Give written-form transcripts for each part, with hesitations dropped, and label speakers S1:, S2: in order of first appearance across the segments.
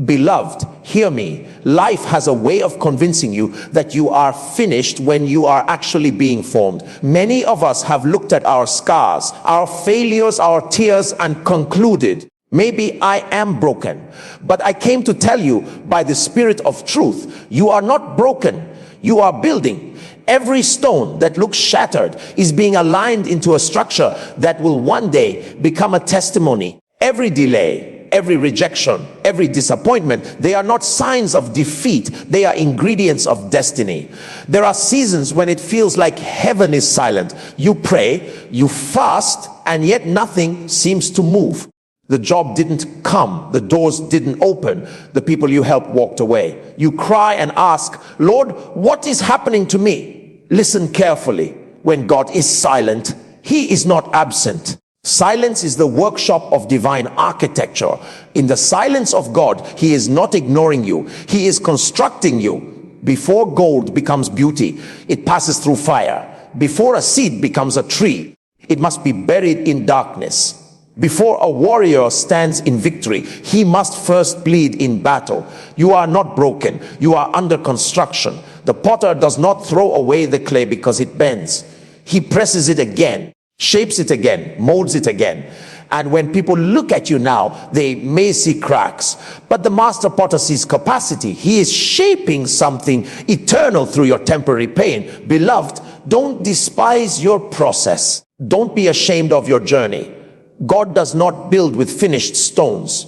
S1: Beloved, hear me. Life has a way of convincing you that you are finished when you are actually being formed. Many of us have looked at our scars, our failures, our tears, and concluded, maybe I am broken. But I came to tell you by the Spirit of truth, you are not broken. You are building. Every stone that looks shattered is being aligned into a structure that will one day become a testimony. Every delay, every rejection, every disappointment, they are not signs of defeat. They are ingredients of destiny. There are seasons when it feels like heaven is silent. You pray, you fast, and yet nothing seems to move. The job didn't come. The doors didn't open. The people you helped walked away. You cry and ask, Lord, what is happening to me? Listen carefully. When God is silent, He is not absent. Silence is the workshop of divine architecture. In the silence of God, He is not ignoring you. He is constructing you. Before gold becomes beauty, it passes through fire. Before a seed becomes a tree, it must be buried in darkness. Before a warrior stands in victory, he must first bleed in battle. You are not broken. You are under construction. The potter does not throw away the clay because it bends. He presses it again, shapes it again, molds it again. And when people look at you now, they may see cracks. But the master potter sees capacity. He is shaping something eternal through your temporary pain. Beloved, don't despise your process. Don't be ashamed of your journey. God does not build with finished stones.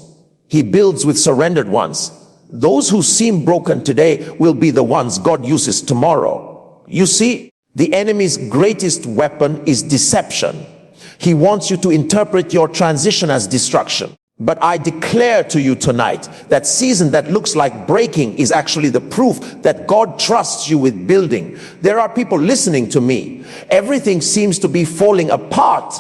S1: He builds with surrendered ones. Those who seem broken today will be the ones God uses tomorrow. You see, the enemy's greatest weapon is deception. He wants you to interpret your transition as destruction. But I declare to you tonight that season that looks like breaking is actually the proof that God trusts you with building. There are people listening to me. Everything seems to be falling apart.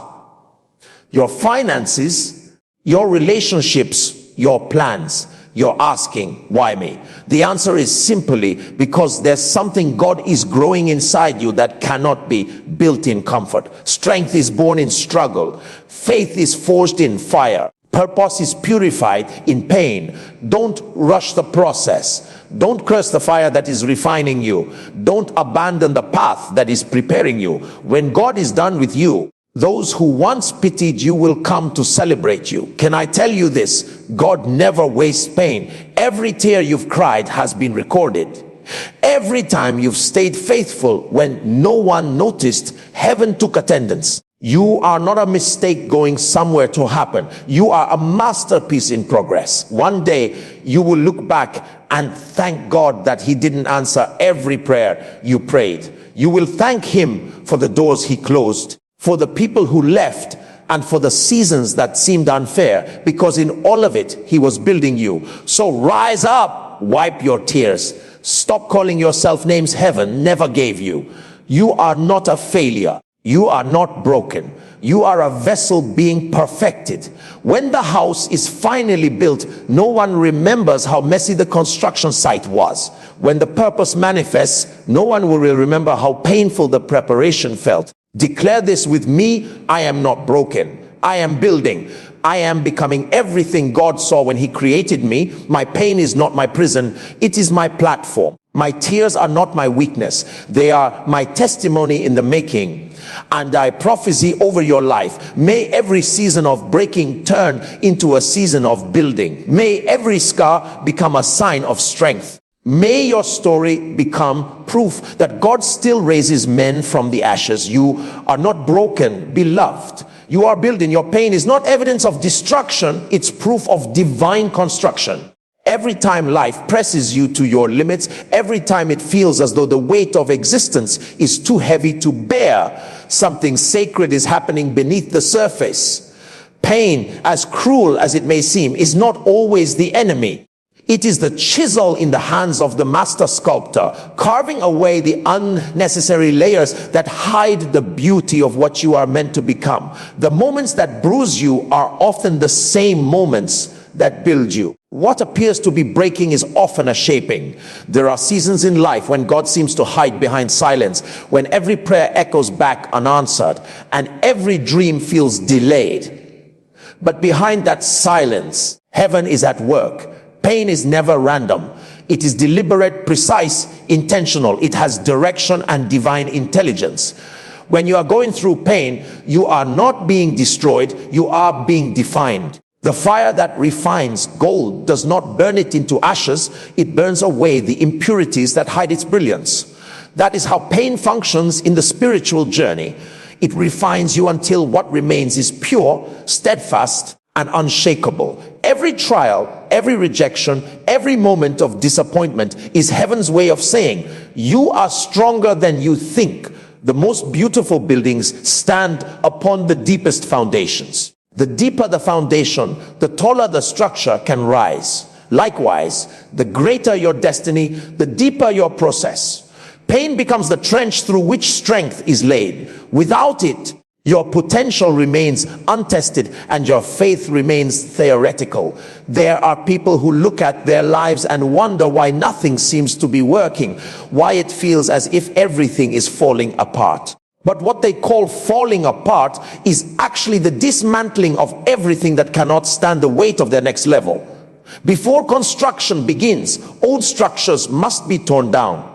S1: Your finances, your relationships, your plans. You're asking, why me? The answer is simply because there's something God is growing inside you that cannot be built in comfort. Strength is born in struggle. Faith is forged in fire. Purpose is purified in pain. Don't rush the process. Don't curse the fire that is refining you. Don't abandon the path that is preparing you. When God is done with you, those who once pitied you will come to celebrate you. Can I tell you this? God never wastes pain. Every tear you've cried has been recorded. Every time you've stayed faithful when no one noticed, heaven took attendance. You are not a mistake going somewhere to happen. You are a masterpiece in progress. One day you will look back and thank God that He didn't answer every prayer you prayed. You will thank Him for the doors He closed, for the people who left, and for the seasons that seemed unfair, because in all of it, He was building you. So rise up, wipe your tears. Stop calling yourself names heaven never gave you. You are not a failure. You are not broken. You are a vessel being perfected. When the house is finally built, no one remembers how messy the construction site was. When the purpose manifests, no one will remember how painful the preparation felt. Declare this with me: I am not broken. I am building. I am becoming everything God saw when He created me. My pain is not my prison. It is my platform. My tears are not my weakness. They are my testimony in the making. And I prophesy over your life. May every season of breaking turn into a season of building. May every scar become a sign of strength. May your story become proof that God still raises men from the ashes. You are not broken, beloved. You are building. Your pain is not evidence of destruction. It's proof of divine construction. Every time life presses you to your limits, every time it feels as though the weight of existence is too heavy to bear, something sacred is happening beneath the surface. Pain, as cruel as it may seem, is not always the enemy. It is the chisel in the hands of the master sculptor, carving away the unnecessary layers that hide the beauty of what you are meant to become. The moments that bruise you are often the same moments that build you. What appears to be breaking is often a shaping. There are seasons in life when God seems to hide behind silence, when every prayer echoes back unanswered, and every dream feels delayed. But behind that silence, heaven is at work. Pain is never random. It is deliberate, precise, intentional. It has direction and divine intelligence. When you are going through pain, you are not being destroyed, you are being defined. The fire that refines gold does not burn it into ashes, it burns away the impurities that hide its brilliance. That is how pain functions in the spiritual journey. It refines you until what remains is pure, steadfast, and unshakable. Every trial, every rejection, every moment of disappointment is heaven's way of saying, you are stronger than you think. The most beautiful buildings stand upon the deepest foundations. The deeper the foundation, the taller the structure can rise. Likewise, the greater your destiny, the deeper your process. Pain becomes the trench through which strength is laid. Without it, your potential remains untested and your faith remains theoretical. There are people who look at their lives and wonder why nothing seems to be working, why it feels as if everything is falling apart. But what they call falling apart is actually the dismantling of everything that cannot stand the weight of their next level. Before construction begins, old structures must be torn down.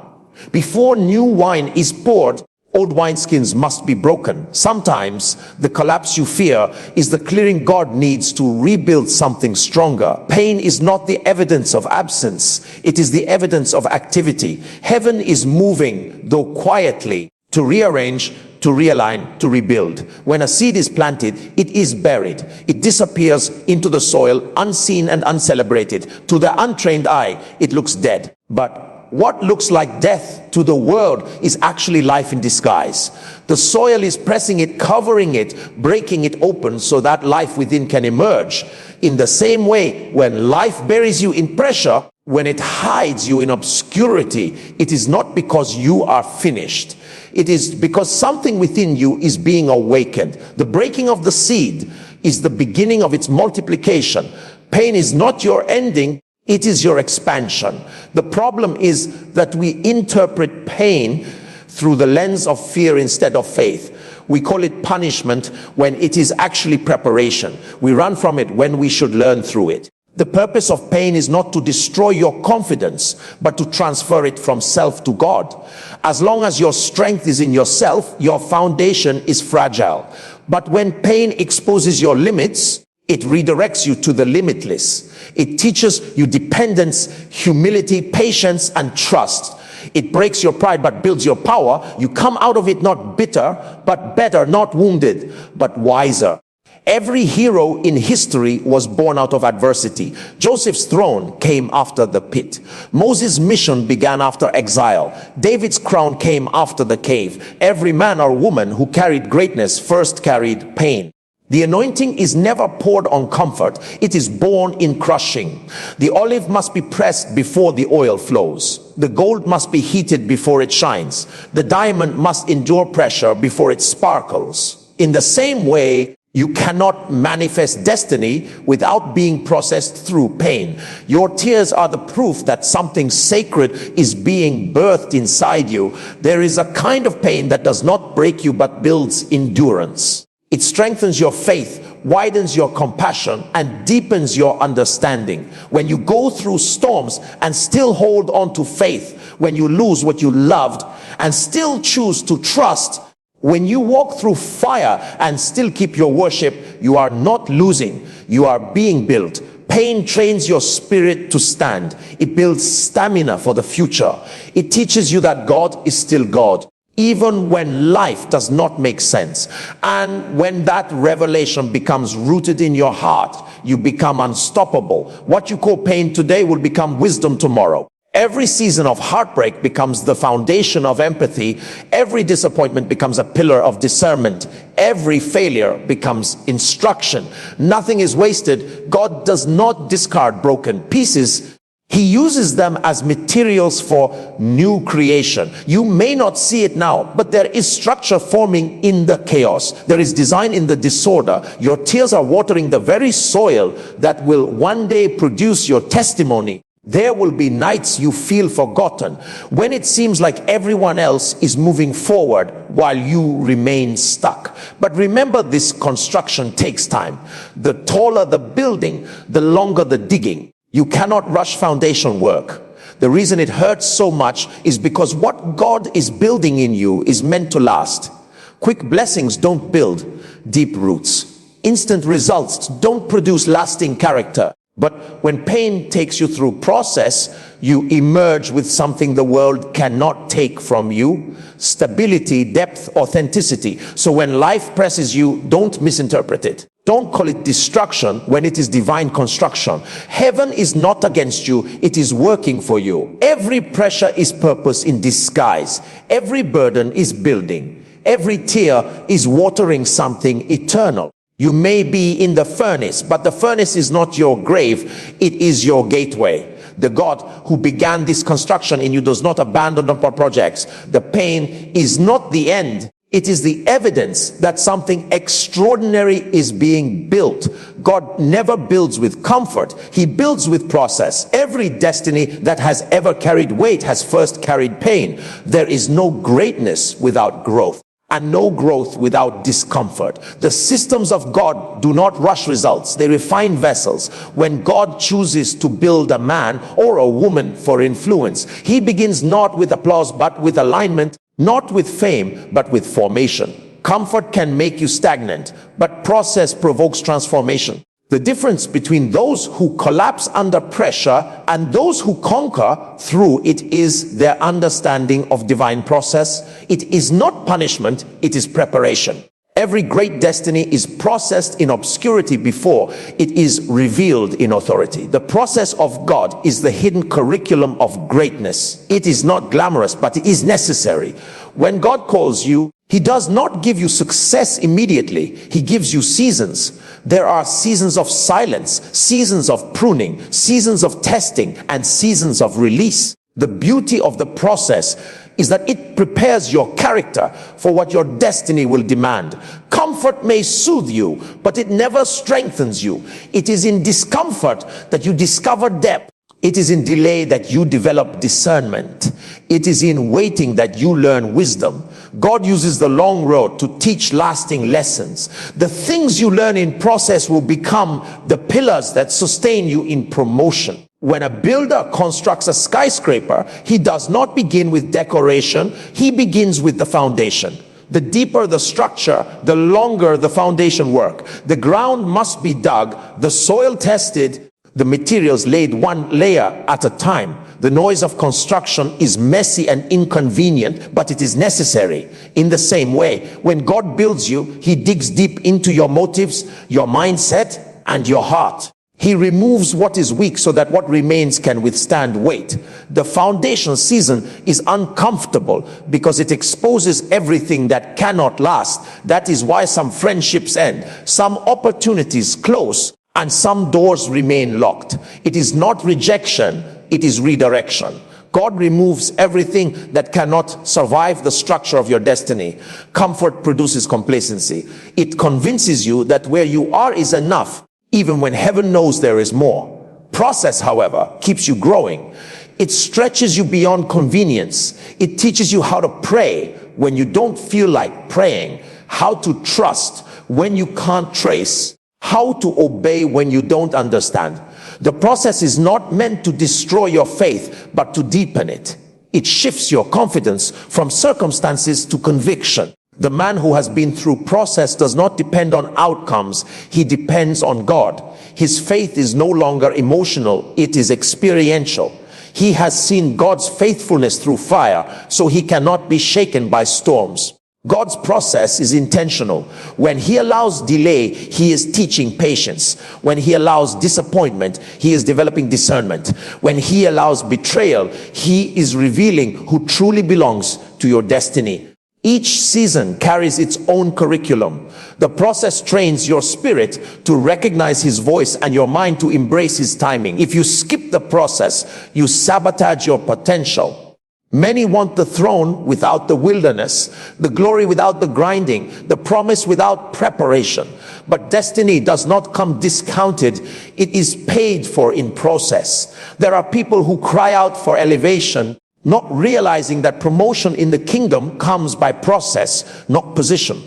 S1: Before new wine is poured, old wineskins must be broken. Sometimes the collapse you fear is the clearing God needs to rebuild something stronger. Pain is not the evidence of absence. It is the evidence of activity. Heaven is moving, though quietly, to rearrange, to realign, to rebuild. When a seed is planted, it is buried. It disappears into the soil, unseen and uncelebrated. To the untrained eye, it looks dead. But what looks like death to the world is actually life in disguise. The soil is pressing it, covering it, breaking it open so that life within can emerge. In the same way, when life buries you in pressure, when it hides you in obscurity, it is not because you are finished. It is because something within you is being awakened. The breaking of the seed is the beginning of its multiplication. Pain is not your ending, it is your expansion. The problem is that we interpret pain through the lens of fear instead of faith. We call it punishment when it is actually preparation. We run from it when we should learn through it. The purpose of pain is not to destroy your confidence, but to transfer it from self to God. As long as your strength is in yourself, your foundation is fragile. But when pain exposes your limits, it redirects you to the limitless. It teaches you dependence, humility, patience, and trust. It breaks your pride but builds your power. You come out of it not bitter, but better, not wounded, but wiser. Every hero in history was born out of adversity. Joseph's throne came after the pit. Moses' mission began after exile. David's crown came after the cave. Every man or woman who carried greatness first carried pain. The anointing is never poured on comfort. It is born in crushing. The olive must be pressed before the oil flows. The gold must be heated before it shines. The diamond must endure pressure before it sparkles. In the same way, you cannot manifest destiny without being processed through pain. Your tears are the proof that something sacred is being birthed inside you. There is a kind of pain that does not break you but builds endurance. It strengthens your faith, widens your compassion, and deepens your understanding. When you go through storms and still hold on to faith, when you lose what you loved and still choose to trust, when you walk through fire and still keep your worship, you are not losing, you are being built. Pain trains your spirit to stand. It builds stamina for the future. It teaches you that God is still God, even when life does not make sense. And when that revelation becomes rooted in your heart, you become unstoppable. What you call pain today will become wisdom tomorrow. Every season of heartbreak becomes the foundation of empathy. Every disappointment becomes a pillar of discernment. Every failure becomes instruction. Nothing is wasted. God does not discard broken pieces. He uses them as materials for new creation. You may not see it now, but there is structure forming in the chaos. There is design in the disorder. Your tears are watering the very soil that will one day produce your testimony. There will be nights you feel forgotten, when it seems like everyone else is moving forward while you remain stuck. But remember, this construction takes time. The taller the building, the longer the digging. You cannot rush foundation work. The reason it hurts so much is because what God is building in you is meant to last. Quick blessings don't build deep roots. Instant results don't produce lasting character. But when pain takes you through process, you emerge with something the world cannot take from you: stability, depth, authenticity. So when life presses you, don't misinterpret it. Don't call it destruction when it is divine construction. Heaven is not against you, it is working for you. Every pressure is purpose in disguise. Every burden is building. Every tear is watering something eternal. You may be in the furnace, but the furnace is not your grave, it is your gateway. The God who began this construction in you does not abandon the projects. The pain is not the end. It is the evidence that something extraordinary is being built. God never builds with comfort. He builds with process. Every destiny that has ever carried weight has first carried pain. There is no greatness without growth, and no growth without discomfort. The systems of God do not rush results. They refine vessels. When God chooses to build a man or a woman for influence, he begins not with applause but with alignment, not with fame but with formation. Comfort can make you stagnant, but process provokes transformation. The difference between those who collapse under pressure and those who conquer through it is their understanding of divine process. It is not punishment, it is preparation. Every great destiny is processed in obscurity before it is revealed in authority. The process of God is the hidden curriculum of greatness. It is not glamorous, but it is necessary. When God calls you, he does not give you success immediately. He gives you seasons. There are seasons of silence, seasons of pruning, seasons of testing, and seasons of release. The beauty of the process is that it prepares your character for what your destiny will demand. Comfort may soothe you, but it never strengthens you. It is in discomfort that you discover depth. It is in delay that you develop discernment. It is in waiting that you learn wisdom. God uses the long road to teach lasting lessons. The things you learn in process will become the pillars that sustain you in promotion. When a builder constructs a skyscraper, he does not begin with decoration, he begins with the foundation. The deeper the structure, the longer the foundation work. The ground must be dug, the soil tested, the materials laid one layer at a time. The noise of construction is messy and inconvenient, but it is necessary. In the same way, when God builds you, he digs deep into your motives, your mindset, and your heart. He removes what is weak so that what remains can withstand weight. The foundation season is uncomfortable because it exposes everything that cannot last. That is why some friendships end, some opportunities close, and some doors remain locked. It is not rejection, it is redirection. God removes everything that cannot survive the structure of your destiny. Comfort produces complacency. It convinces you that where you are is enough, even when heaven knows there is more. Process, however, keeps you growing. It stretches you beyond convenience. It teaches you how to pray when you don't feel like praying, how to trust when you can't trace, how to obey when you don't understand. The process is not meant to destroy your faith, but to deepen it. It shifts your confidence from circumstances to conviction. The man who has been through process does not depend on outcomes. He depends on God. His faith is no longer emotional. It is experiential. He has seen God's faithfulness through fire, so he cannot be shaken by storms. God's process is intentional. When he allows delay, he is teaching patience. When he allows disappointment, he is developing discernment. When he allows betrayal, he is revealing who truly belongs to your destiny. Each season carries its own curriculum. The process trains your spirit to recognize his voice and your mind to embrace his timing. If you skip the process, you sabotage your potential. Many want the throne without the wilderness, the glory without the grinding, the promise without preparation. But destiny does not come discounted. It is paid for in process. There are people who cry out for elevation, not realizing that promotion in the kingdom comes by process, not position.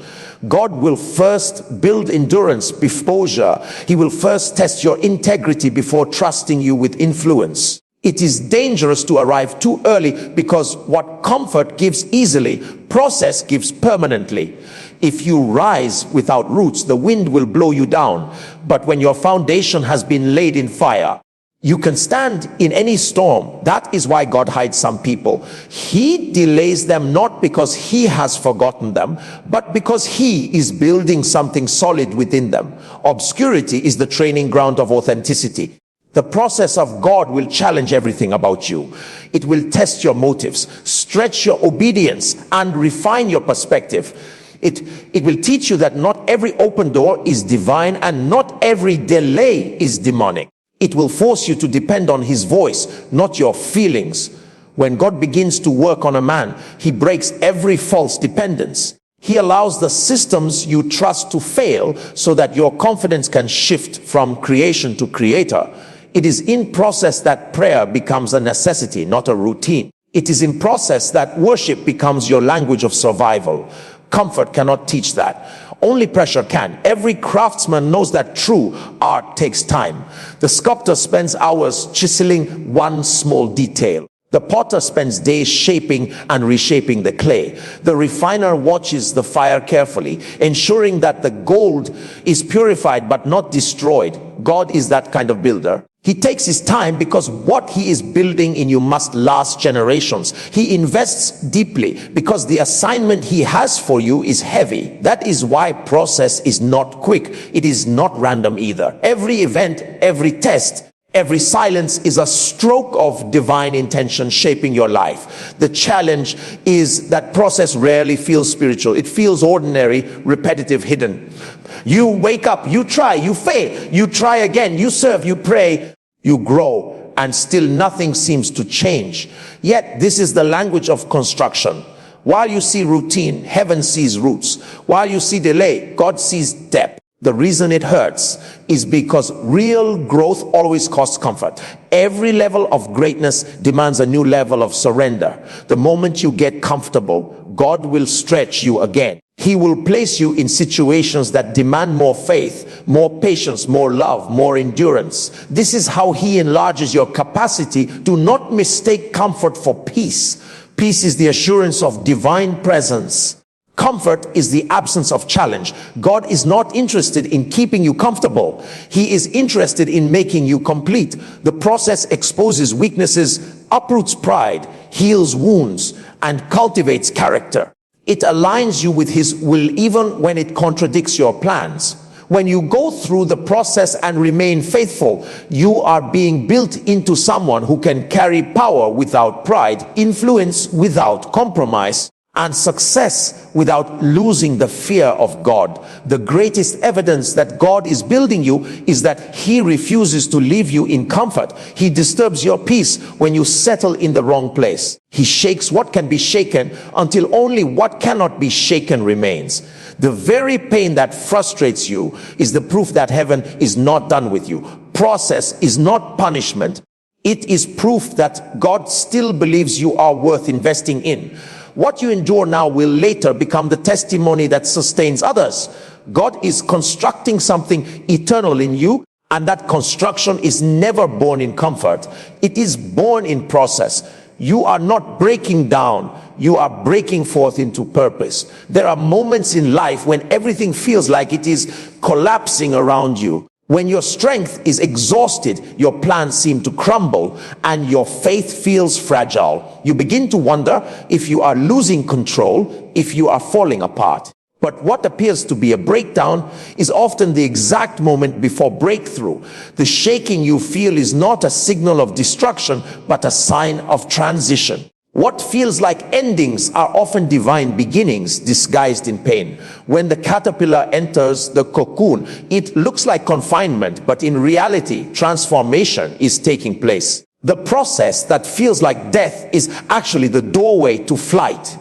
S1: God will first build endurance, exposure. He will first test your integrity before trusting you with influence. It is dangerous to arrive too early, because what comfort gives easily, process gives permanently. If you rise without roots, the wind will blow you down. But when your foundation has been laid in fire, you can stand in any storm. That is why God hides some people. He delays them not because he has forgotten them, but because he is building something solid within them. Obscurity is the training ground of authenticity. The process of God will challenge everything about you. It will test your motives, stretch your obedience, and refine your perspective. It will teach you that not every open door is divine, and not every delay is demonic. It will force you to depend on his voice, not your feelings. When God begins to work on a man, he breaks every false dependence. He allows the systems you trust to fail so that your confidence can shift from creation to creator. It is in process that prayer becomes a necessity, not a routine. It is in process that worship becomes your language of survival. Comfort cannot teach that. Only pressure can. Every craftsman knows that true art takes time. The sculptor spends hours chiseling one small detail. The potter spends days shaping and reshaping the clay. The refiner watches the fire carefully, ensuring that the gold is purified but not destroyed. God is that kind of builder. He takes his time because what he is building in you must last generations. He invests deeply because the assignment he has for you is heavy. That is why process is not quick. It is not random either. Every event, every test, every silence is a stroke of divine intention shaping your life. The challenge is that process rarely feels spiritual. It feels ordinary, repetitive, hidden. You wake up, you try, you fail, you try again, you serve, you pray, you grow, and still nothing seems to change. Yet this is the language of construction. While you see routine, heaven sees roots. While you see delay, God sees depth. The reason it hurts is because real growth always costs comfort. Every level of greatness demands a new level of surrender. The moment you get comfortable, God will stretch you again. He will place you in situations that demand more faith, more patience, more love, more endurance. This is how he enlarges your capacity. Do not mistake comfort for peace. Peace is the assurance of divine presence. Comfort is the absence of challenge. God is not interested in keeping you comfortable. He is interested in making you complete. The process exposes weaknesses, uproots pride, heals wounds, and cultivates character. It aligns you with his will even when it contradicts your plans. When you go through the process and remain faithful, you are being built into someone who can carry power without pride, influence without compromise, and success without losing the fear of God. The greatest evidence that God is building you is that he refuses to leave you in comfort. He disturbs your peace when you settle in the wrong place. He shakes what can be shaken until only what cannot be shaken remains. The very pain that frustrates you is the proof that heaven is not done with you. Process is not punishment. It is proof that God still believes you are worth investing in. What you endure now will later become the testimony that sustains others. God is constructing something eternal in you, and that construction is never born in comfort. It is born in process. You are not breaking down. You are breaking forth into purpose. There are moments in life when everything feels like it is collapsing around you. When your strength is exhausted, your plans seem to crumble, and your faith feels fragile. You begin to wonder if you are losing control, if you are falling apart. But what appears to be a breakdown is often the exact moment before breakthrough. The shaking you feel is not a signal of destruction, but a sign of transition. What feels like endings are often divine beginnings disguised in pain. When the caterpillar enters the cocoon, it looks like confinement, but in reality, transformation is taking place. The process that feels like death is actually the doorway to flight.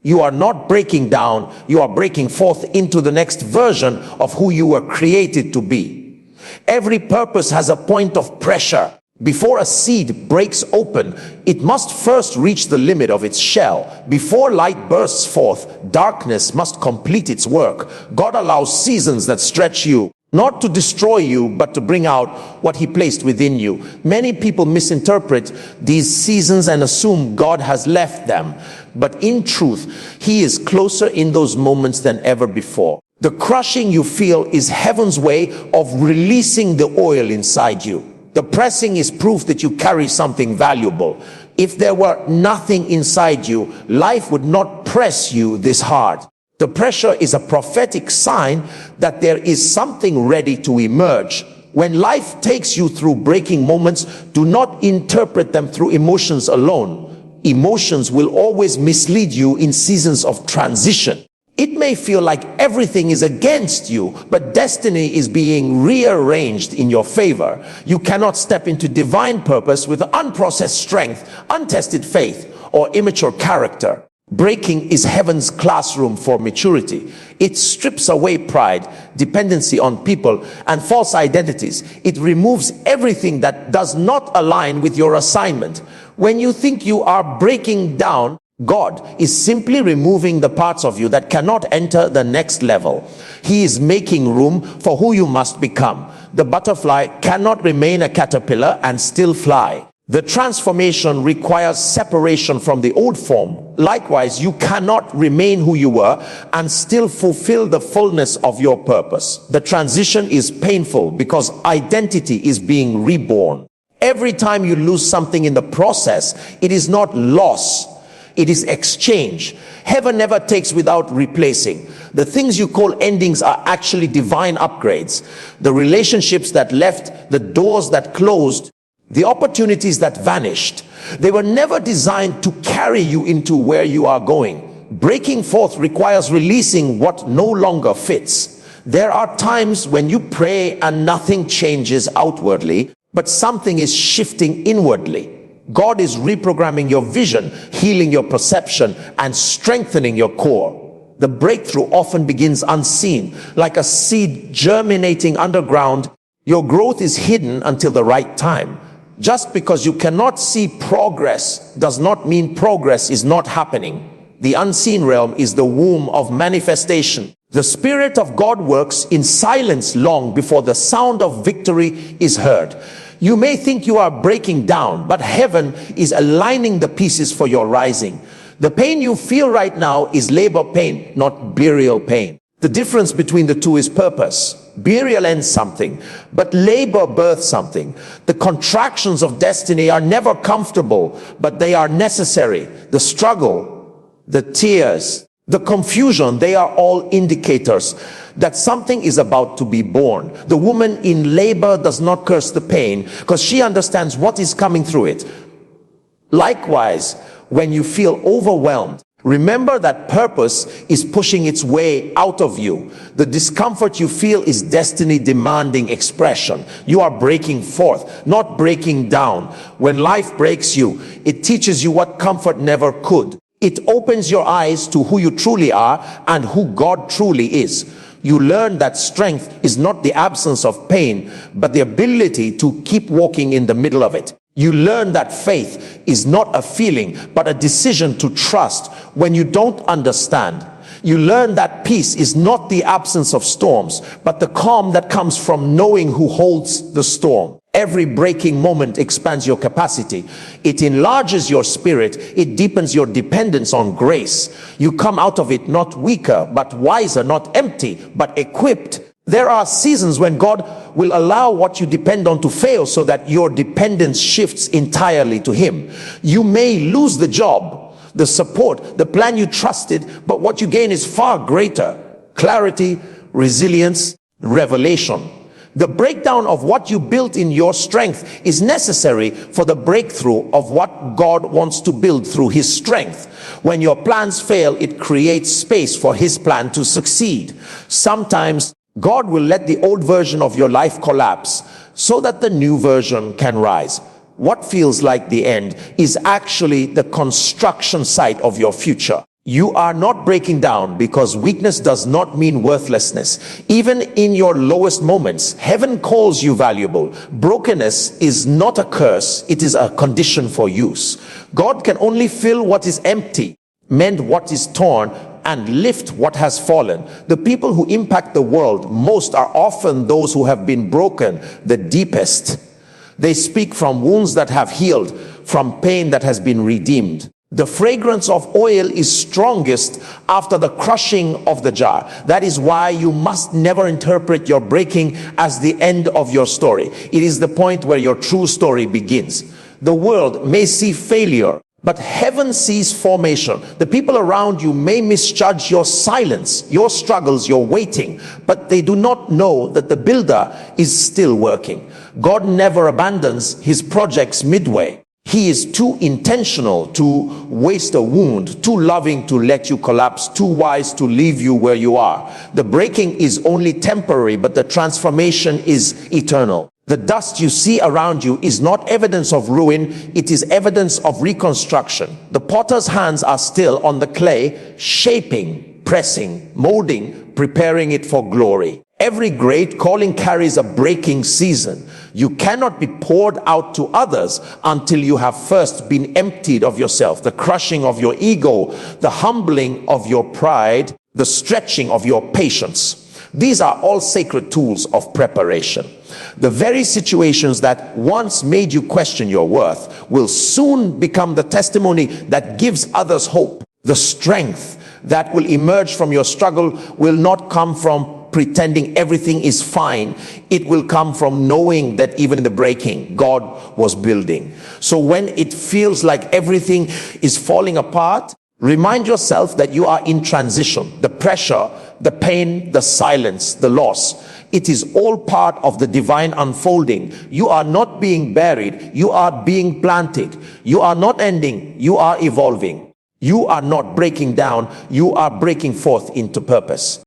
S1: You are not breaking down, you are breaking forth into the next version of who you were created to be. Every purpose has a point of pressure. Before a seed breaks open, it must first reach the limit of its shell. Before light bursts forth, darkness must complete its work. God allows seasons that stretch you, not to destroy you, but to bring out what He placed within you. Many people misinterpret these seasons and assume God has left them. But in truth, He is closer in those moments than ever before. The crushing you feel is heaven's way of releasing the oil inside you. The pressing is proof that you carry something valuable. If there were nothing inside you, life would not press you this hard. The pressure is a prophetic sign that there is something ready to emerge. When life takes you through breaking moments, do not interpret them through emotions alone. Emotions will always mislead you in seasons of transition. It may feel like everything is against you, but destiny is being rearranged in your favor. You cannot step into divine purpose with unprocessed strength, untested faith, or immature character. Breaking is heaven's classroom for maturity. It strips away pride, dependency on people, and false identities. It removes everything that does not align with your assignment. When you think you are breaking down, God is simply removing the parts of you that cannot enter the next level. He is making room for who you must become. The butterfly cannot remain a caterpillar and still fly. The transformation requires separation from the old form. Likewise, you cannot remain who you were and still fulfill the fullness of your purpose. The transition is painful because identity is being reborn. Every time you lose something in the process, it is not loss. It is exchange. Heaven never takes without replacing. The things you call endings are actually divine upgrades. The relationships that left, the doors that closed, the opportunities that vanished, they were never designed to carry you into where you are going. Breaking forth requires releasing what no longer fits. There are times when you pray and nothing changes outwardly, but something is shifting inwardly. God is reprogramming your vision, healing your perception, and strengthening your core. The breakthrough often begins unseen, like a seed germinating underground. Your growth is hidden until the right time. Just because you cannot see progress does not mean progress is not happening. The unseen realm is the womb of manifestation. The Spirit of God works in silence long before the sound of victory is heard. You may think you are breaking down, but heaven is aligning the pieces for your rising. The pain you feel right now is labor pain, not burial pain. The difference between the two is purpose. Burial ends something, but labor births something. The contractions of destiny are never comfortable, but they are necessary. The struggle, the tears, the confusion, they are all indicators that something is about to be born. The woman in labor does not curse the pain because she understands what is coming through it. Likewise, when you feel overwhelmed, remember that purpose is pushing its way out of you. The discomfort you feel is destiny demanding expression. You are breaking forth, not breaking down. When life breaks you, it teaches you what comfort never could. It opens your eyes to who you truly are and who God truly is. You learn that strength is not the absence of pain, but the ability to keep walking in the middle of it. You learn that faith is not a feeling, but a decision to trust when you don't understand. You learn that peace is not the absence of storms, but the calm that comes from knowing who holds the storm. Every breaking moment expands your capacity. It enlarges your spirit. It deepens your dependence on grace. You come out of it not weaker, but wiser, not empty, but equipped. There are seasons when God will allow what you depend on to fail so that your dependence shifts entirely to Him. You may lose the job, the support, the plan you trusted, but what you gain is far greater. Clarity, resilience, revelation. The breakdown of what you built in your strength is necessary for the breakthrough of what God wants to build through His strength. When your plans fail, it creates space for His plan to succeed. Sometimes God will let the old version of your life collapse so that the new version can rise. What feels like the end is actually the construction site of your future. You are not breaking down because weakness does not mean worthlessness. Even in your lowest moments, heaven calls you valuable. Brokenness is not a curse, it is a condition for use. God can only fill what is empty, mend what is torn, and lift what has fallen. The people who impact the world most are often those who have been broken the deepest. They speak from wounds that have healed, from pain that has been redeemed. The fragrance of oil is strongest after the crushing of the jar. That is why you must never interpret your breaking as the end of your story. It is the point where your true story begins. The world may see failure, but heaven sees formation. The people around you may misjudge your silence, your struggles, your waiting, but they do not know that the builder is still working. God never abandons his projects midway. He is too intentional to waste a wound, too loving to let you collapse, too wise to leave you where you are. The breaking is only temporary, but the transformation is eternal. The dust you see around you is not evidence of ruin, it is evidence of reconstruction. The potter's hands are still on the clay, shaping, pressing, molding, preparing it for glory. Every great calling carries a breaking season. You cannot be poured out to others until you have first been emptied of yourself. The crushing of your ego, the humbling of your pride, the stretching of your patience. These are all sacred tools of preparation. The very situations that once made you question your worth will soon become the testimony that gives others hope. The strength that will emerge from your struggle will not come from pretending everything is fine. It will come from knowing that even in the breaking, God was building. So when it feels like everything is falling apart, remind yourself that you are in transition. The pressure, the pain, the silence, the loss, it is all part of the divine unfolding. You are not being buried, you are being planted. You are not ending, you are evolving. You are not breaking down, you are breaking forth into purpose.